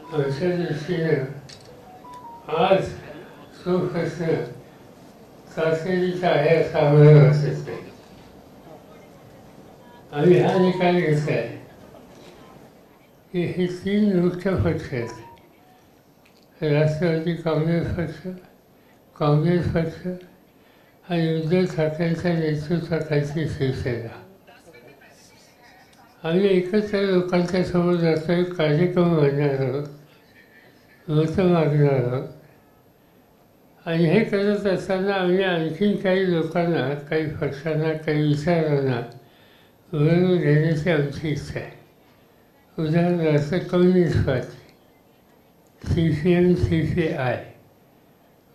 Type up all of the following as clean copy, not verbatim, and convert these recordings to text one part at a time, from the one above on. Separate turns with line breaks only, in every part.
अशा दृष्टीनं आज सुप्रश्न चाचणीचा आहे असं आम्हाला वाटत नाही. आम्ही हा निकाल घेतला आहे की हे 3 मुख्य पक्ष आहेत, राष्ट्रवादी काँग्रेस पक्ष आणि उद्धव ठाकरेंच्या नेतृत्वाखालची शिवसेना, आम्ही एकत्र लोकांच्या समोर जातोय, कार्यक्रम मांडणार आहोत, मतं मागणार आहोत. आणि हे करत असताना आम्ही आणखीन काही लोकांना, काही पक्षांना, काही विचारांना बरोबर घेण्याची आमची इच्छा आहे. उदाहरणार्थ कम्युनिस्ट पार्टी, CPM, CPI,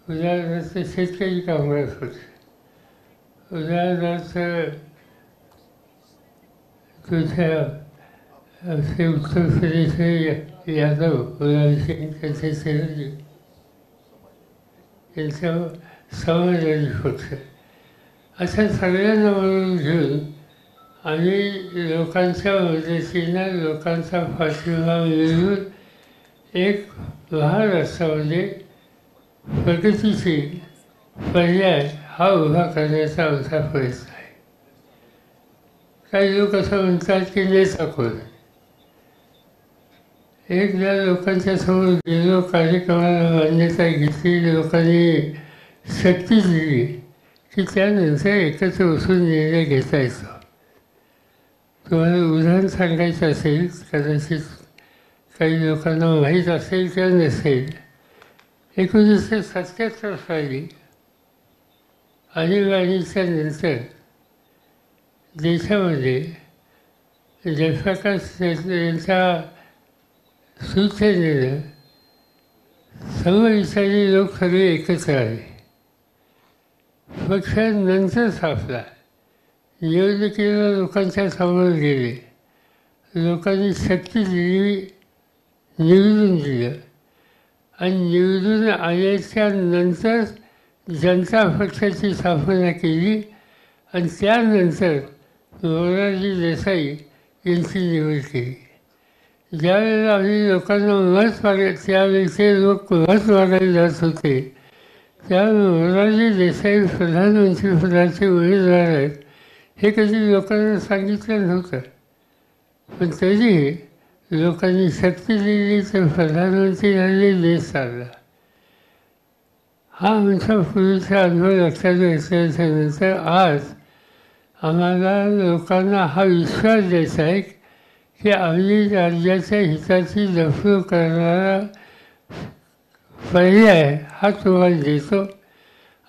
उदाहरणार्थ शेतकरी कामगार पक्ष, उदाहरणार्थ तुझ्या आमचे उत्तर प्रदेशचे यादव, मुलायम सिंग, त्यांचे चिरंजीव, त्यांचा समाजवादी पक्ष, अशा सगळ्यांना मिळून घेऊन आम्ही लोकांच्या मदतीनं, लोकांचा पाठिंबा मिळवून एक महाराष्ट्रामध्ये प्रगतीशील पर्याय हा उभा करण्याचा आमचा प्रयत्न आहे. काही लोक असं म्हणतात की नेता कोण. एकदा लोकांच्या समोर गेलो, कार्यक्रमाला मान्यता घेतली, लोकांनी शक्ती दिली की त्यानंतर एकत्र बसून निर्णय घेता येतो. तुम्हाला उदाहरण सांगायचं असेल, कदाचित काही लोकांना माहीत असेल किंवा नसेल, 1977 साली आणीबाणीच्या नंतर देशामध्ये जयप्रकाश यांच्या सूचनेनं समविचारी लोक सगळे एकत्र आले. पक्ष नंतर सापला, निवडणुकीला लोकांच्या समोर गेले, लोकांनी शक्ती दिली, निवडून दिलं आणि निवडून आल्याच्या नंतर जनता पक्षाची स्थापना केली आणि त्यानंतर मोरारजी देसाई यांची निवड केली. ज्यावेळेला आम्ही लोकांना मत मागायला, त्यावेळेचे लोक मत मागायला जात होते, त्यावेळी मोरारजी देसाई प्रधानमंत्रीपदाचे उमेदवार आहेत हे कधी लोकांना सांगितलं नव्हतं. पण तरीही लोकांनी शक्ती दिली तर प्रधानमंत्री झाले, देश चालला. हा आमचा पूर्वीचा अनुभव लक्षात घेतल्यानंतर आज आम्हाला लोकांना हा विश्वास द्यायचा आहे की आम्ही राज्याच्या हिताची जपणूक करणारा पर्याय हा तुम्हाला देतो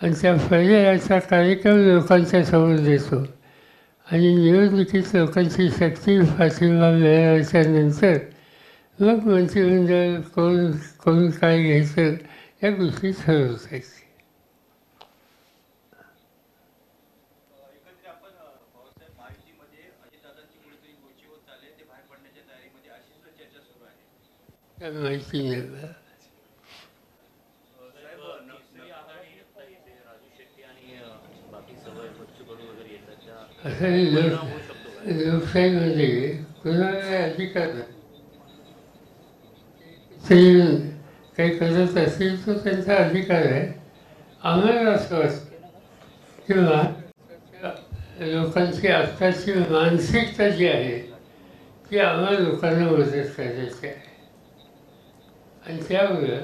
आणि त्या पर्यायाचा कार्यक्रम लोकांच्या समोर देतो. आणि निवडणुकीत लोकांची शक्ती पाठिंबा मिळाल्याच्या नंतर मग मंत्रिमंडळ कोण काय घ्यायचं या गोष्टी ठरवत आहेत. माहिती नाही मला. असं लोकशाहीमध्ये कुणाला अधिकार नाही. ते काही करत असेल तर त्यांचा अधिकार आहे. आम्हाला असं वाटतं किंवा लोकांची आत्ताची मानसिकता जी आहे ती आम्हाला लोकांना मदत करायची आहे. आणि त्यामुळं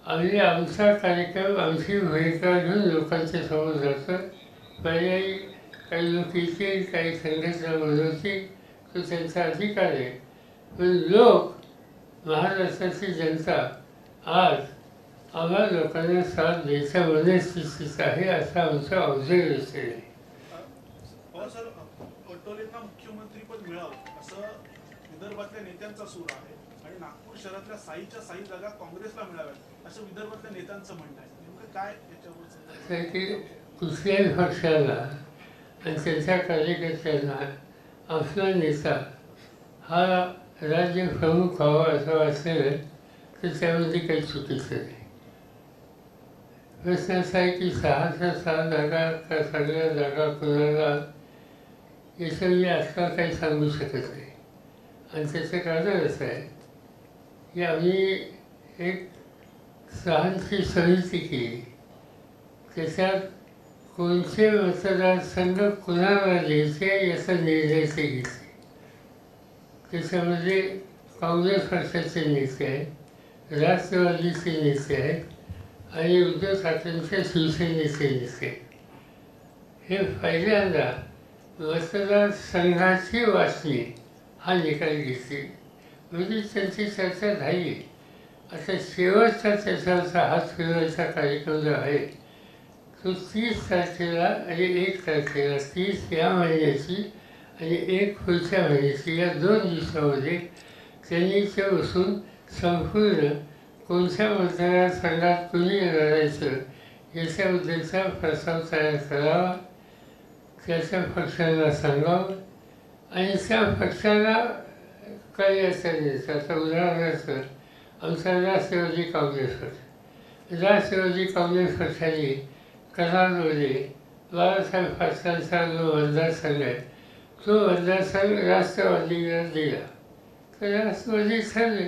आम्ही आमचा कार्यक्रम, आमची भूमिका घेऊन लोकांच्या समोर जातो. पर्यायी काही लोक येतील, काही संघटना बनवतील, तो त्यांचा अधिकार आहे. पण लोक, महाराष्ट्राची जनता आज आम्हा लोकांना साथ द्यायच्या मनस्थितीत आहे असं आमचं ऑब्झर्वेशन आहे.
सर, पटोलेंना मुख्यमंत्रीपद मिळावं असं विदर्भातल्या नेत्यांचा सूर आहे आणि नागपूर शहरातल्या साईच्या साई जागा काँग्रेसला मिळाव्यात असं विदर्भातल्या नेत्यांचं म्हणणं आहे. नेमकं काय याच्यावर?
असं की कुठल्याही पक्षाला आणि त्यांच्या कार्यकर्त्यांना आपला नेता हा राज्य प्रमुख व्हावा असं वाटलं तर त्यामध्ये काही चुकीचं नाही. प्रश्न असा आहे की 6 जागा का सगळ्या जागा कोणाला, याचं मी आजकाल काही सांगू शकत नाही. आणि त्याचं कारण असं आहे की आम्ही एक सहांची समिती केली. त्याच्यात कोणते मतदारसंघ कुणाला द्यायचे याचा निर्णय ते घेतले. त्याच्यामध्ये काँग्रेस पक्षाचे नेते आहेत, राष्ट्रवादीचे नेते आहेत आणि उद्धव ठाकरेंच्या शिवसेनेचे नेते आहेत. हे पहिल्यांदा मतदारसंघाची वाचणी हा निकाल घेतली. म्हणजे त्यांची चर्चा झाली. आता शेवटचा त्याच्यावरचा हात फिरवायचा कार्यक्रम जो आहे तो 30 तारखेला आणि 1 तारखेला, 30 या महिन्याची आणि 1 पुढच्या महिन्याची, या 2 दिवसामध्ये त्यांनी ते बसून संपूर्ण कोणत्या मतदारसंघात कुणी लढायचं याच्याबद्दलचा प्रस्ताव तयार करावा, त्याच्या पक्षाला सांगावं आणि त्या पक्षाला काही असेल. आता उदाहरणार्थ आमचा राष्ट्रवादी काँग्रेस पक्ष, राष्ट्रवादी काँग्रेस पक्षाने कराडमध्ये बाळासाहेब पाटलांचा जो मतदारसंघ आहे तो मतदारसंघ राष्ट्रवादीला दिला. तर राष्ट्रवादी ठरले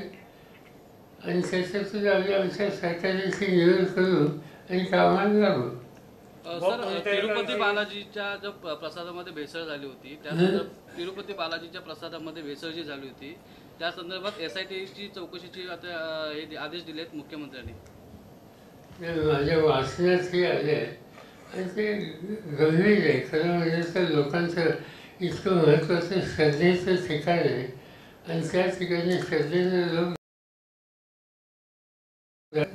आणि त्याच्यातून आम्ही आमच्या सरकारची निवड करू आणि कामाला लागू.
सर, तिरुपती बालाजीच्या जो प्रसादामध्ये भेसळ झाली होती, तिरुपती बालाजीच्या प्रसादामध्ये भेसळ जी झाली होती त्या संदर्भात SITची चौकशीची आता हे आदेश दिलेत मुख्यमंत्र्यांनी.
माझ्या वाचनात हे आले आणि ते गंभीर आहे. खरं म्हणजे तर लोकांचं इतकं महत्त्वाचं श्रद्धेचं ठिकाण आहे आणि त्या ठिकाणी श्रद्धेने लोक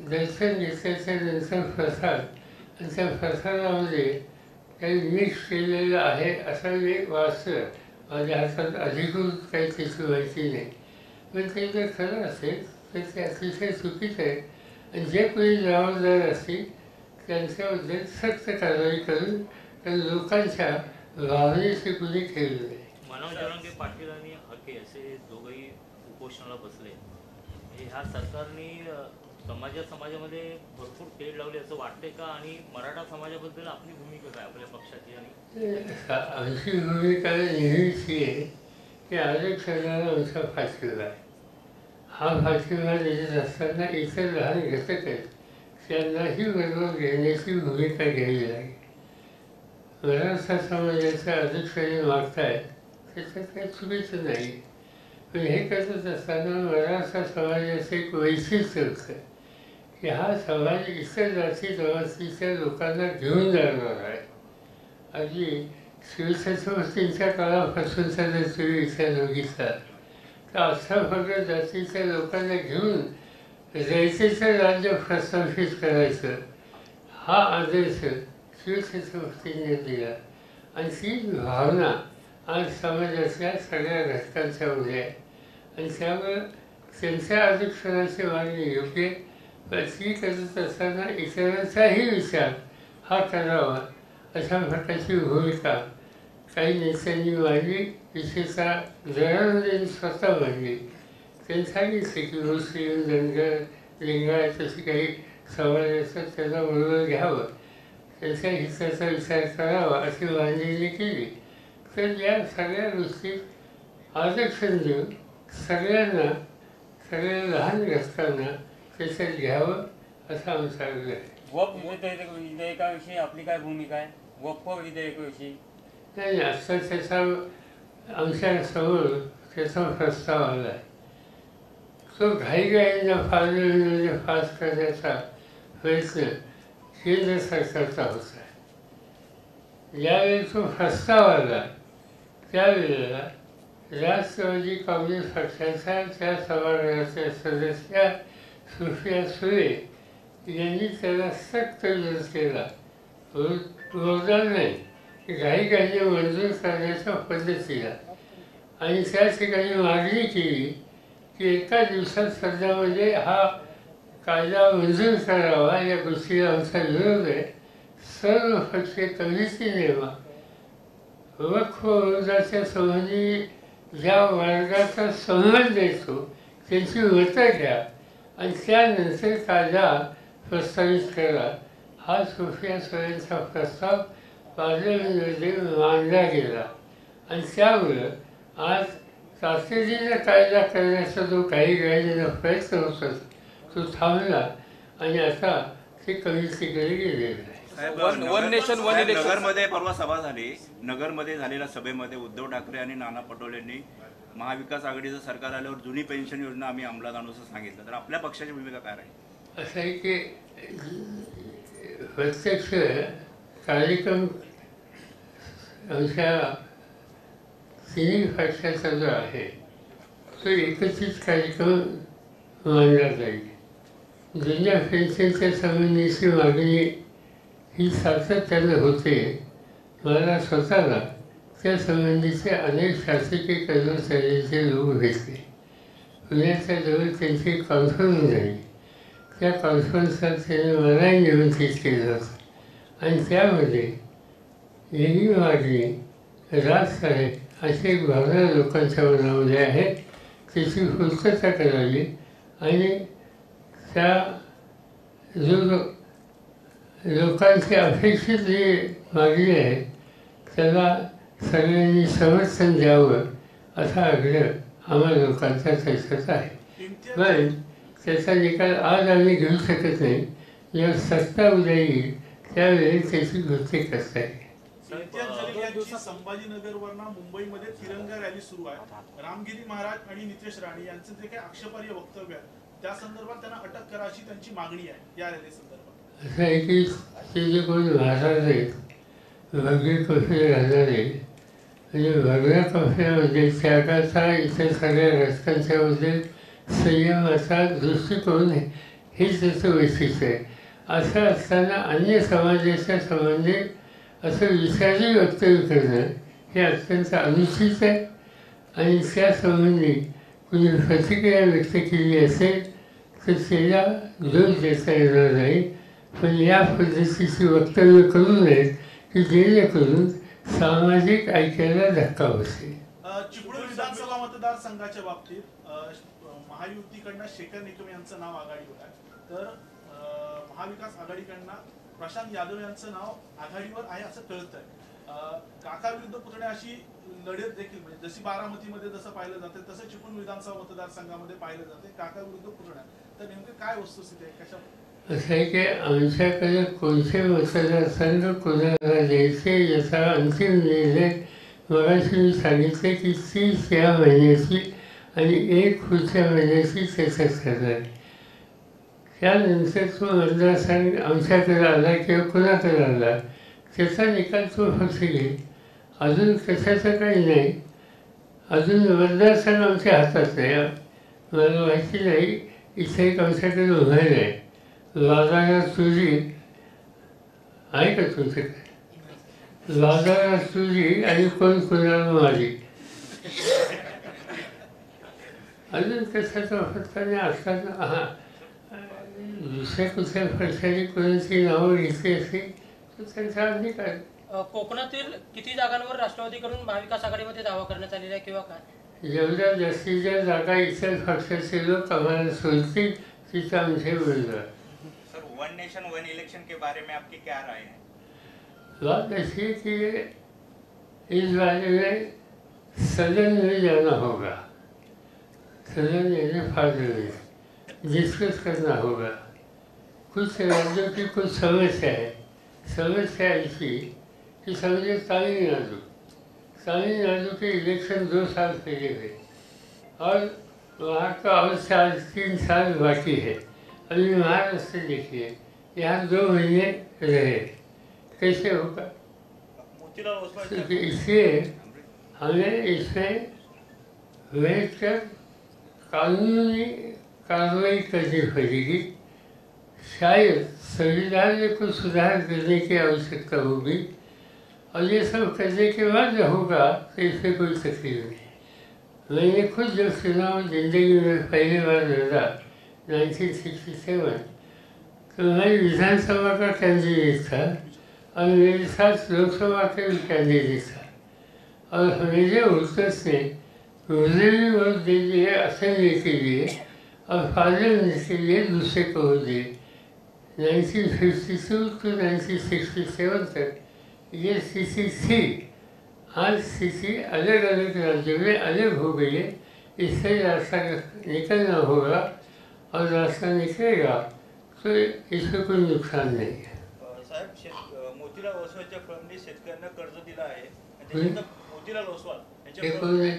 दर्शन घेतल्याच्या नंतर प्रसाद आणि त्या प्रसादामध्ये काही मिक्स केलेलं आहे असं मी वाचलं. माझ्या हातात अधिकृत काही त्याची माहिती नाही, पण ते जर खरं असेल तर ते अतिशय चुकीचं आहे आणि जे कोणी जबाबदार असतील त्यांच्याबद्दल सक्त कारवाई करून त्या लोकांच्या भावनेशी कुणी खेळू नये.
मनोज जरांगे पाटील आणि हके असे दोघंही उपोषणाला बसले. म्हणजे ह्या सरकारने समाजामध्ये भरपूर तेढ लावली असं वाटते का? आणि मराठा समाजाबद्दल आपली भूमिका काय आपल्या पक्षाची? आणि
आमची भूमिका नेहमीची आहे की आरक्षणाला आमचा पाठिंबा आहे. हा पाठिंबा देत असताना इतर लहान घटक आहेत त्यांनाही बरोबर घेण्याची भूमिका घ्यावी लागेल. मराठा समाजाचं आरक्षण मागतायत त्याच्यात काही चुकीचं नाही, पण हे करत असताना मराठा समाजाचं एक वैशिष्ट्य होतं की हा समाज इतर जाती जमातीच्या लोकांना घेऊन जाणार आहे. अगदी शिवछत्रपतींच्या काळापासूनचा जर तुम्ही विचार बघितला तर असा फक्त जातीच्या लोकांना घेऊन रयतेचं राज्य प्रस्थापित करायचं हा आदर्श शिवछत्रपतींनी दिला आणि ती भावना आज समाजातल्या सगळ्या घटकांच्यामध्ये आहे आणि त्यामुळं त्यांच्या आरक्षणाची मागणी योग्य, पण ती करत असताना इतरांचाही विचार हा करावा अशा प्रकारची भूमिका काही नेत्यांनी मांडली. विशेषतः दयानंदजींनी स्वतः मांडली. त्यांनी सांगितले की मुस्लिम, धनगर, लिंगायत अशी काही समाज असतात त्यांना बरोबर घ्यावं, त्यांच्या हिताचा विचार करावा अशी मांडणी केली. तर या सगळ्या गोष्टीत आरक्षण देऊन सगळ्यांना, सगळ्या लहान घटकांना त्याच्यात घ्यावं असा आमचा आग्रह आहे.
वक्फ विधेयकाविषयी आपली काय भूमिका आहे? वक्फ विधेयकाविषयी
नाही, आता त्याचा आमच्या समोर त्याचा प्रस्ताव आला आहे. तो घाईघाईनं पार्लमेंटमध्ये पास करण्याचा प्रयत्न केंद्र सरकारचा होता. ज्यावेळी तो प्रस्ताव आला त्यावेळेला राष्ट्रवादी काँग्रेस पक्षाच्या त्या सभागृहाच्या सदस्या सुप्रिया सुळे यांनी त्याला सक्त विरोध केला. वरदान नाही, घाईघाईने मंजूर करण्याच्या पद्धतीला, आणि त्या ठिकाणी मागणी केली की एका दिवसात सदनामध्ये हा कायदा मंजूर करावा. या गोष्टीला आमचा विरोध आहे. सर्व पक्षीय कमिटी नेमा. वक्फ विरोधाच्या संबंधी ज्या वर्गाचा संबंध येतो त्यांची मतं घ्या आणि त्यानंतर कायदा प्रस्तावित करा. हा सुप्रिया सुळेंचा प्रस्ताव पार्लमेंटमध्ये मांडला गेला आणि त्यामुळं आज तातडीने कायदा करण्याचा जो काही कायद्याचा प्रयत्न होता तो थांबला आणि आता ते कमिटीकडे गेलेलं आहे.
साहेब,
वन नेशन वन
साहेब,
इलेक्शन.
नगरमध्ये परवा सभा झाली. नगरमध्ये झालेल्या सभेमध्ये उद्धव ठाकरे आणि नाना पटोलेंनी महाविकास आघाडीचं सरकार आल्यावर जुनी पेन्शन योजना आम्ही अंमलात आणू असं सांगितलं. तर आपल्या पक्षाची भूमिका काय राहील?
असं आहे की प्रत्यक्ष कार्यक्रम आमच्या तिन्ही पक्षाचा जो आहे तो एकत्रित कार्यक्रम मानला जाईल. जुन्या पेन्शनच्या संबंधीची मागणी ही सातत्यानं होते. मला स्वतःला त्या संबंधीचे अनेक शासकीय कर्मचाऱ्यांचे लोक भेटले. पुण्याच्या जवळ त्यांची कॉन्फरन्स झाली. त्या कॉन्फरन्सला त्याने मलाही निमंत्रित केलं होतं आणि त्यामध्ये ही मागणी राजकारण अशी एक भावना लोकांच्या मनामध्ये आहे. त्याची पूर्तता करावी आणि त्या लोकांची अपेक्षित जी मागणी आहे त्याला सगळ्यांनी समर्थन द्यावं असा आग्रह आम्हा लोकांचा त्याच्यात आहे. पण त्याचा निकाल आज आम्ही घेऊ शकत नाही. जेव्हा सत्ता उद्या येईल त्यावेळी त्याची कृती करता येईल.
इम्तियाज जलील यांची संभाजीनगरवरनं मुंबईमध्ये तिरंगा रॅली सुरू आहे. रामगिरी महाराज आणि नितेश राणे यांचं जे काही आक्षेपार्ह वक्तव्य आहे त्या संदर्भात त्यांना अटक करा अशी त्यांची मागणी आहे या रॅली संदर्भात.
असं आहे की ते जे कोणी महाराज आहेत भगवे कफे घालणारे म्हणजे भगव्या कफेमध्ये त्यागाचा इतर सगळ्या रचकांच्यामध्ये संयमाचा दृष्टिकोन हेच त्याचं वैशिष्ट्य आहे. असं असताना अन्य समाजाच्या संबंधित असं विचारी वक्तव्य करणं हे अत्यंत अनुचित आहे आणि त्यासंबंधी कुणी प्रतिक्रिया व्यक्त केली असेल तर त्याला दोष देता येणार नाही. पण या पद्धतीची वक्तव्य करू नयेत की जेणेकरून सामाजिक ऐक्याला धक्का बसेल.
चिपळूण विधानसभा मतदारसंघाच्या बाबतीत महायुतीकडनं शेखर निकम यांचं नाव आघाडीवर आहे तर महाविकास आघाडीकडनं प्रशांत यादव यांचं नाव आघाडीवर आहे असं कळतंय. काका विरुद्ध पुतण्या अशी लढत देखील म्हणजे जशी बारामतीमध्ये जसं पाहिलं जाते तसं चिपळूण विधानसभा मतदारसंघामध्ये पाहिलं जाते काका विरुद्ध पुतण्या. तर नेमकं काय वस्तुस्थिती आहे कशा?
असं आहे की आमच्याकडे कोणते मतदारसंघ कोणाला द्यायचे याचा अंतिम निर्णय मगाशी मी सांगितले की 30 या महिन्याची आणि 1 पुढच्या महिन्याची त्याच्यात करणार. त्यानंतर तो मतदारसंघ आमच्याकडे आला किंवा कोणाकडे आला त्याचा निकाल तो फक्त घेईल. अजून कशाचं काही नाही. अजून मतदारसंघ आमच्या हातात नाही. मला माहिती नाही इथे एक आमच्याकडे उभार आहे लादारा तुझी आहे का तुमचं काय लादारा तुझी आणि कोण कोणाला मारी अजून कशाचा फटका नाही. असताना हां दुसऱ्या कुठल्या पक्षाने कोणाची नावं घेतली असेल तर त्यांचा अधिकार.
कोकणातील किती जागांवर राष्ट्रवादीकडून महाविकास आघाडीमध्ये दावा करण्यात आलेला आहे किंवा काय?
जेवढ्या जास्तीच्या जागा इतर पक्षाचे लोक आम्हाला सोडतील तिथं आमचे उमेदवार.
Sir, one nation one election के बारे में आपकी क्या राय है?
बात ऐसी है कि इस बारे में सदन में जाना होगा. सदन यानी पार्लियामेंट डिस्कस करना होगा. कुछ राज्यों की कुछ समस्या है. समस्या ऐसी कि समझिए तमिलनाडु के इलेक्शन 2 साल पहले हुए और वहाँ का और 3 साल बाकी है. अभी महाराष्ट्र देखिए यहाँ 2 महीने रहे कैसे होगा. इसलिए हमें इसमें बैठ कर कानूनी कार्रवाई करनी पड़ेगी. शायद संविधान में कुछ सुधार करने की आवश्यकता होगी और ये सब करने के बाद होगा तो इससे कोई तकलीफ नहीं. मैंने खुद जब चुनाव जिंदगी में पहली बार लड़ा 1967 तो मैं विधानसभा का कैंडिडेट था और मेरे साथ लोकसभा के भी कैंडिडेट था और मेरे उत्तर ने मुझे भी वोट दे दिए असेंबली के लिए और पार्लियामेंट के लिए दूसरे को वोट दिए. 1952 to 1967 तक ये स्थिति थी आज स्थिति अलग अलग राज्यों में अलग हो गई है, इससे रास्ता निकलना होगा और रास्ता निकलेगा तो इसमें कोई नुकसान नहीं है।
साहेब, मोतीलाल ओसवालच्या फर्मने शेतकऱ्यांना कर्ज दिलं आहे आणि त्याच्यानंतर मोतीलाल ओसवाल
हे कोण आहे?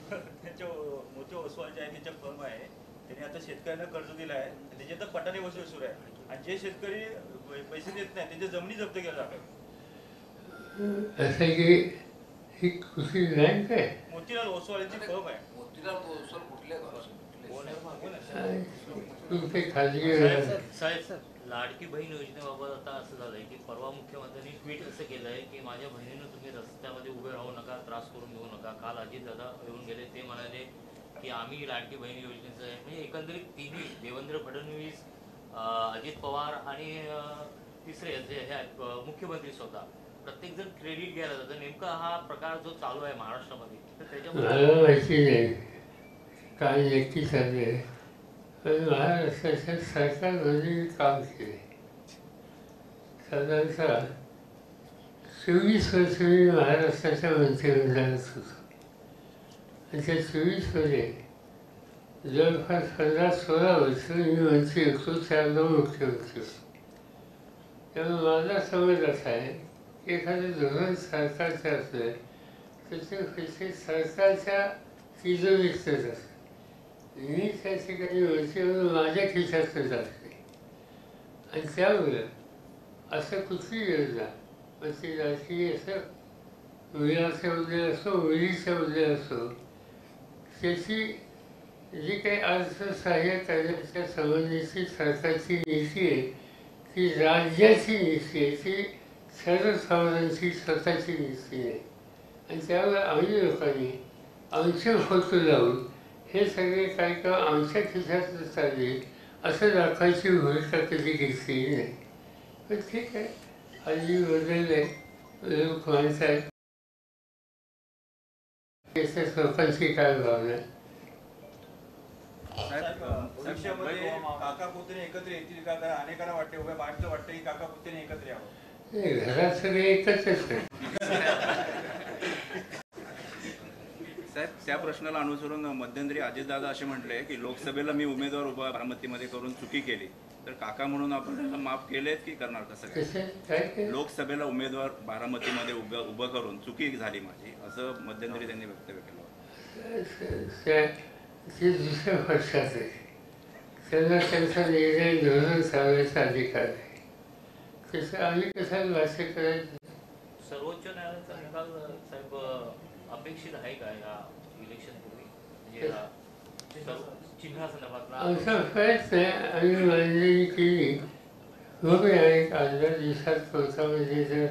त्यांच्या मोती ओसवाल जे आहे त्यांच्या फर्म आहे, त्यांनी आता शेतकऱ्यांना कर्ज दिलं आहे आणि त्याच्यात पटाने वसूल सुरू आहे आणि जे शेतकरी पैसे देत नाही त्यांच्या जमिनी जप्त केल्या जातात.
असं आहे की ही कृषी बँक आहे.
मोतीलाल ओसवाल यांची फर्म आहे.
तुमचे खाजगी
साहेब, लाडकी बहीण योजनेबाबत आता असं झालंय की परवा मुख्यमंत्र्यांनी ट्विट असं केलंय की माझ्या बहिणीनं तुम्ही रस्त्यामध्ये उभे राहू नका, त्रास करून घेऊ नका. काल अजितदादा येऊन गेले, ते म्हणाले की आम्ही लाडकी बहीण योजनेचं आहे. म्हणजे एकंदरीत तिन्ही देवेंद्र फडणवीस, अजित पवार आणि तिसरे जे हे आहेत मुख्यमंत्री स्वतः, प्रत्येक जण क्रेडिट घ्यायला जातं. नेमका हा प्रकार जो चालू आहे महाराष्ट्रामध्ये, तर त्याच्यामध्ये
मला माहिती नाही काय नक्की चालू आहे, पण महाराष्ट्राच्या सरकारमध्ये काम केले. साधारणतः 24 वर्ष मी महाराष्ट्राच्या मंत्रिमंडळात होतो आणि त्या 24मध्ये जवळपास 15-16 वर्ष मी मंत्री होतो, 4 मुख्यमंत्री होतो. त्यामुळे माझा समज असा आहे की एखादं धोरण सरकारचं असलं त्याचे पैसे सरकारच्या तिजोरीतच असतात. मी त्या ठिकाणी मंत्री म्हणून माझ्या खिशातच असते आणि त्यामुळं असं कुठली योजना, मग ती राजकीय असं मुलाच्या उद्या असो, मुलीच्या उद्या असो, त्याची जी काही अर्थसहाय्य करण्याच्या संबंधीची सरकारची नीती आहे ती राज्याची नीती आहे, ती सर्वसामान्यांची स्वतःची नीती आहे. आणि त्यामुळे आम्ही लोकांनी आमचे फोटो लावून हे सगळे कार्यक्रम आमच्या खिशात चालले असं दाखवायची भूमिका कधी घेतलेली नाही. पण ठीक आहे, हल्ली बदलले, लोक म्हणतात त्याच्यात लोकांची काय भावना आहे.
भविष्यामध्ये काका पुतणे एकत्र येतील का? कारण अनेकांना वाटते, उभ्या बाहेरचं वाटतं की काका पुतणे एकत्र यावं.
नाही, घरात सगळे एकच आहे.
साहेब, त्या प्रश्नाला अनुसरून मध्यंतरी अजितदादा असे म्हटले की लोकसभेला मी उमेदवार उभा बारामतीमध्ये करून चुकी केली, तर काका म्हणून आपण त्याला माफ केलेत की करणार कसं काय? लोकसभेला उमेदवार बारामतीमध्ये उभं करून चुकी झाली माझी, असं मध्यंतरी त्यांनी वक्तव्य केलं.
ते दुसऱ्या पक्षात आहे, त्यांना त्यांचा निर्णय धोरण चालवायचा अधिकार आहे. तसं आम्ही कशाला भाष्य करायचं?
सर्वोच्च न्यायालयाचा निकाल साहेब अपेक्षित आहे का या इलेक्शनपूर्वी, म्हणजे चिन्हासंदर्भातला?
आमचा प्रयत्न आहे, आम्ही मांडणी केली. बघूया, एक 8-10 दिवसात कोर्टामध्ये जर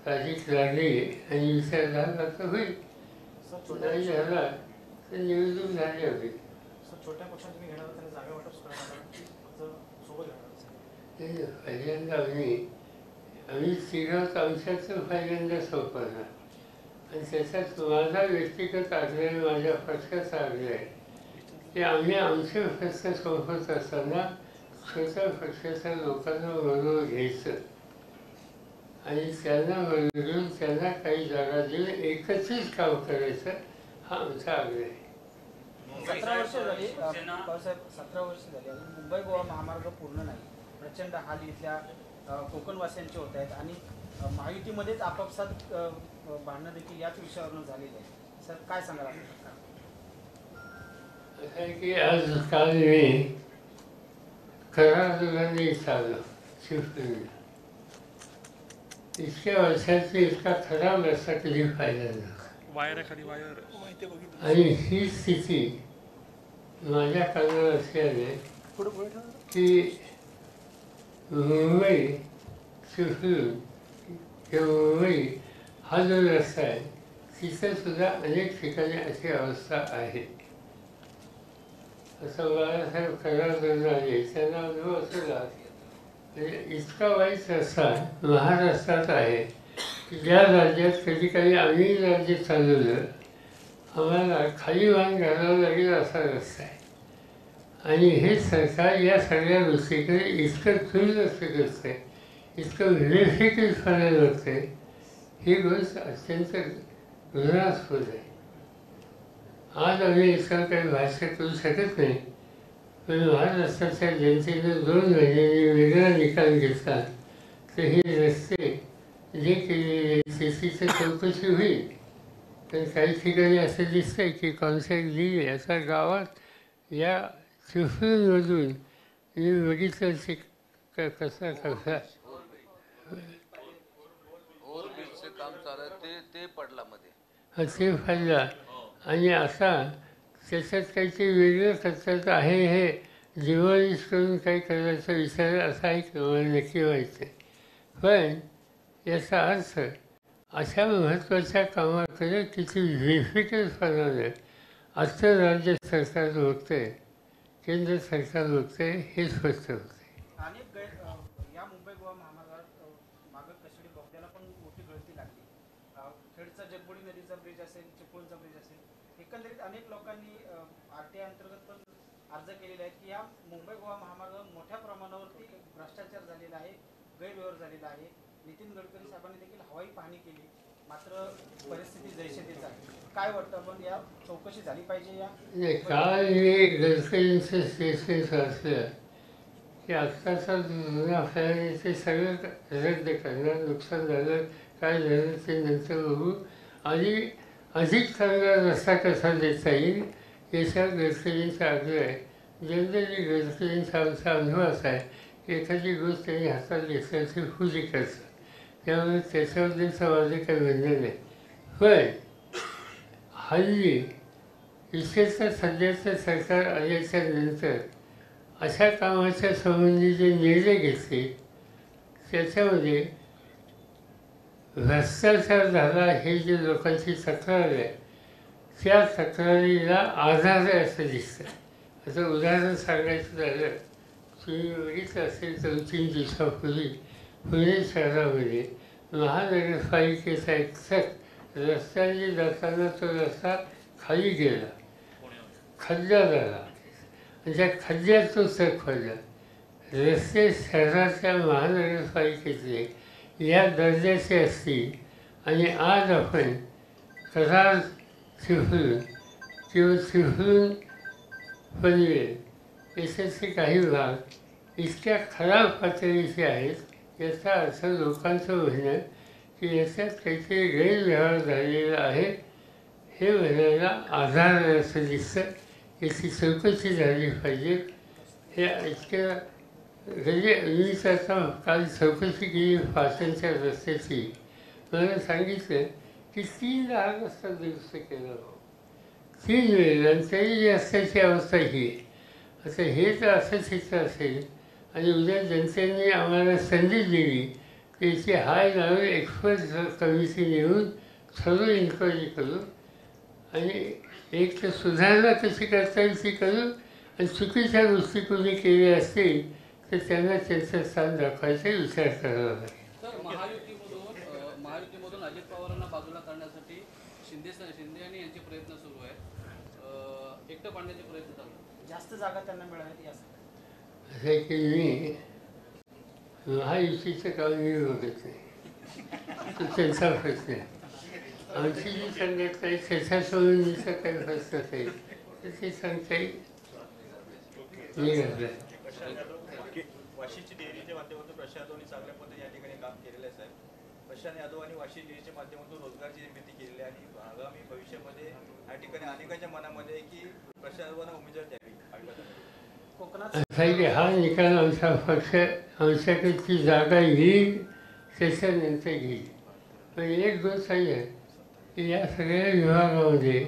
तारीख लागली आणि विचार झाला तर होईल, नाही झाला तर निवडणूक झाली हवी.
छोट्या पक्षात तुम्ही घेणार त्याला जागा वाटप सोबत घेणार?
पहिल्यांदा आम्ही तिघात आमच्याचं पहिल्यांदा सोपवणार आणि त्याच्यात माझा व्यक्तिगत आग्रह, माझ्या पक्षाचा आग्रह आहे की आम्ही आमचे प्रश्न सोपवत असताना छोट्या पक्षाच्या लोकांना बरोबर घ्यायचं आणि त्यांना बरोबर त्यांना काही जागा देऊन एकत्रित काम करायचं, हा आमचा आग्रह आहे.
17 वर्ष झाली भाऊसाहेब, 17 वर्ष झाली आणि मुंबई गोवा महामार्ग पूर्ण नाही. प्रचंड हाल इथल्या कोकणवासियांचे होत आहेत आणि महायुतीमध्येच आपापसात भांडणं देखील याच विषयावरून झालेली आहे. सर, काय सांगाल आपण?
असं आहे की आज काल मी करारने चाललो शिवसेनेला. इतक्या वर्षाचा इतका खराब रस्ता कधी पाहिला नव्हता आणि ही स्थिती माझ्या कानावर असल्याने की मुंबई चिपळूण किंवा मुंबई हा जो रस्ता आहे तिथंसुद्धा अनेक ठिकाणी अशी अवस्था आहे. असं बाळासाहेब करार आले त्यांना अनुभव असला म्हणजे इतका वाईट रस्ता महाराष्ट्रात आहे की ज्या राज्यात कधी काही आम्ही राज्य चालवलं आम्हाला खाली मान घालावं लागेल असा रस्ता आहे. आणि हे सरकार या सगळ्या गोष्टीकडे इतकं दुर्लक्ष करतं आहे, इतकं विवेकितपणे बघतं आहे ही गोष्ट अत्यंत घृणास्पद आहे. आज आम्ही याच्यावर काही भाष्य करू शकत नाही, पण महाराष्ट्राच्या जनतेनं 2 महिन्यांनी वेगळा निकाल घेतला तर हे रस्ते जे केलेले त्याची तर चौकशी होईल. पण काही ठिकाणी असं दिसतंय की कॉन्ट्रॅक्ट दिले आता गावात या चिपळूणमधून मी बघितलं ते कसा
ओव्हरब्रिजचं काम चालू आहे ते पडला मध्ये.
ते फायदा आणि आता त्याच्यात काहीतरी वेगळं करतात आहे हे दिवाळीच करून काही करायचा विचार असा आहे की मला नक्की व्हायचं. पण याचा अर्थ अशा महत्त्वाच्या कामाकडे किती बेफिकीरपणाने आजचं राज्य सरकार बघतं आहे, केंद्र सरकार बघतं आहे हे स्पष्ट होतं.
अनेक या मुंबई गोवा महामार्गावर मागं कशिडी बोगद्याला पण मोठी गळती लागली. खेडचा जगबुडी नदीचा ब्रिज असेल, चिपळूणचा ब्रिज असेल, एकंदरीत अनेक लोकांनी RTI अंतर्गत पण अर्ज केलेले आहेत की या मुंबई गोवा महामार्गावर मोठ्या प्रमाणावरती भ्रष्टाचार झालेला आहे, गैरव्यवहार झालेला आहे. नितीन गडकरी साहेबांनी देखील हवाई पाहणी केली, मात्र परिस्थिती जैसे तेच आहे. काय वाटतं, पण या चौकशी झाली पाहिजे या?
नाही, काय हे गडकरींचं स्टेटमेंट असलं की आत्ताचा जुना फॅन ते सगळं रद्द करणार, नुकसान झालं काय झालं ते नंतर बघू, आणि अधिक चांगला रस्ता कसा देता येईल याचा गडकरींचा आग्रह आहे. जनरली गडकरींचा आमचा अनुभव असा आहे की एखादी गोष्ट त्यांनी हातात घेतली ती खुशी करतात, त्यामुळे त्याच्याबद्दलचं माझं काही म्हणणं नाही. पण हल्ली विशेषतः सध्याचं सरकार आल्याच्या नंतर अशा कामाच्या संबंधी जे निर्णय घेतले त्याच्यामध्ये भ्रष्टाचार झाला हे जे लोकांची तक्रार आहे त्या तक्रारीला आधार आहे असं दिसतं. असं उदाहरण सांगायचं झालं, तुम्ही बघितलं असेल 2-3 दिवसापूर्वी पुणे शहरामध्ये महानगरपालिकेचा एक ट्रक रस्त्याने जाताना तो रस्ता खाली गेला, खड्डा झाला आणि त्या खड्ड्यात तो ट्रक पडला. रस्ते शहराच्या महानगरपालिकेचे या दर्जाचे असतील आणि आज आपण कराड चिपळूण किंवा चिपळूण पनवेल याच्याचे काही भाग इतक्या खराब पातळीचे आहेत याचा अर्थ लोकांचं म्हणणं की याच्यात काहीतरी गैरव्यवहार झालेला आहे हे म्हणायला आधार आहे असं दिसतं. याची चौकशी झाली पाहिजे. हे इतक्या म्हणजे मी त्याचा काल चौकशी केली पाटणच्या रस्त्याची. मला सांगितलं की 3 रस्ता दुरुस्त केला, 3 वेळेला, आणि तरी रस्त्याची अवस्था ही आहे. आता हे जर असं चित्र असेल आणि उद्या जनतेने आम्हाला संधी दिली तर याची हाय लावून एक्सपर्ट कमिटी नेऊन सर्व इन्क्वायरी करू आणि एक तर सुधारणा कशी करता येईल ती करू, आणि चुकीच्या गोष्टी कोणी केल्या असतील तर त्यांना त्यांचं स्थान दाखवायचा विचार करावा लागेल.
तर महायुतीमधून अजित पवारांना बाजूला करण्यासाठी शिंदे आणि यांचे प्रयत्न सुरू आहेत, एकटं पाडण्याचे प्रयत्न चालू आहेत.
जास्त जागा त्यांना मिळाव्यात यासाठी
असं आहे की मी महायुतीचं काम मी बघत नाही, तो त्यांचा प्रश्न आहे. आमची जी संघटना आहे त्याच्या संबंधीचा काही प्रश्न असेल तर ते सांगता येईल. मी घातलं
वाशीची डेअरीच्या माध्यमातून प्रशांत यादवनी चांगल्या पद्धतीने या ठिकाणी काम केलेलं आहे साहेब. प्रशांत यादव आणि वाशी डेअरीच्या माध्यमातून रोजगारची निर्मिती केलेली आहे आणि आगामी भविष्यामध्ये या ठिकाणी अनेकांच्या मनामध्ये की प्रशांत यादवांना उमेदवार द्यावी.
कोकणात
असं आहे की हा निकाल आमचा पक्ष आमच्याकडची जागा घेईल त्याच्यानंतर घेईल. पण एक गोष्ट आहे की या सगळ्या विभागामध्ये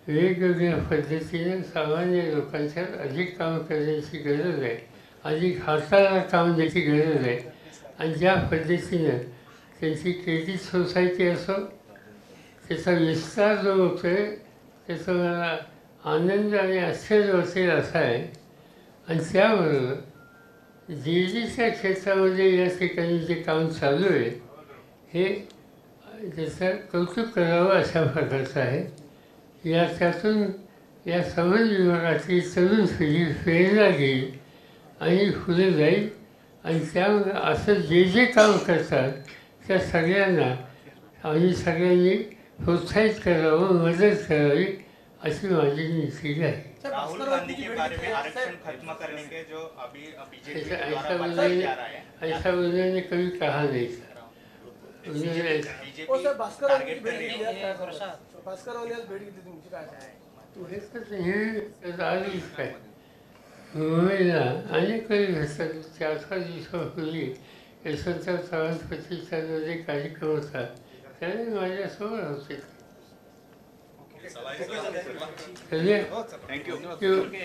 वेगवेगळ्या पद्धतीने सामान्य लोकांच्या अधिक काम करण्याची गरज आहे, अधिक हाताला काम द्यायची गरज आहे. आणि ज्या पद्धतीनं त्यांची क्रेडिट सोसायटी असो त्याचा विस्तार जो होतो आहे त्याचा मला आनंद आणि आश्चर्य वाटेल असा आहे. आणि त्याबरोबर डेअरीच्या क्षेत्रामध्ये या ठिकाणी जे काम चालू आहे हे त्याचं कौतुक करावं अशा प्रकारचं आहे. त्यातून या समाज विभागातली तरुण पिढी प्रेरणा घेईल आणि पुढे जाईल. आणि त्यामुळे असं जे जे काम करतात त्या सगळ्यांना आम्ही सगळ्यांनी प्रोत्साहित करावं, मदत करावी अशी माझी नीती आहे.
राहुल गांधी के बारे में आरक्षण खत्म करने के जो अभी बीजेपी के द्वारा
ऐसा
बताया जा रहा है,
ऐसा उन्होंने कभी कहा नहीं था. उन्होंने
बीजेपी टारगेट कर रही है.
भास्कर ओली आज भेट घेतली तुमची काय
हे आधीच काय मुंबईला अनेक वेळी भेटतात. 4-5 दिवसापूर्वी यशवंतराव चव्हाण प्रतिष्ठानचा जे कार्यक्रम होता त्याने माझ्यासमोर होते.
थँक्यू.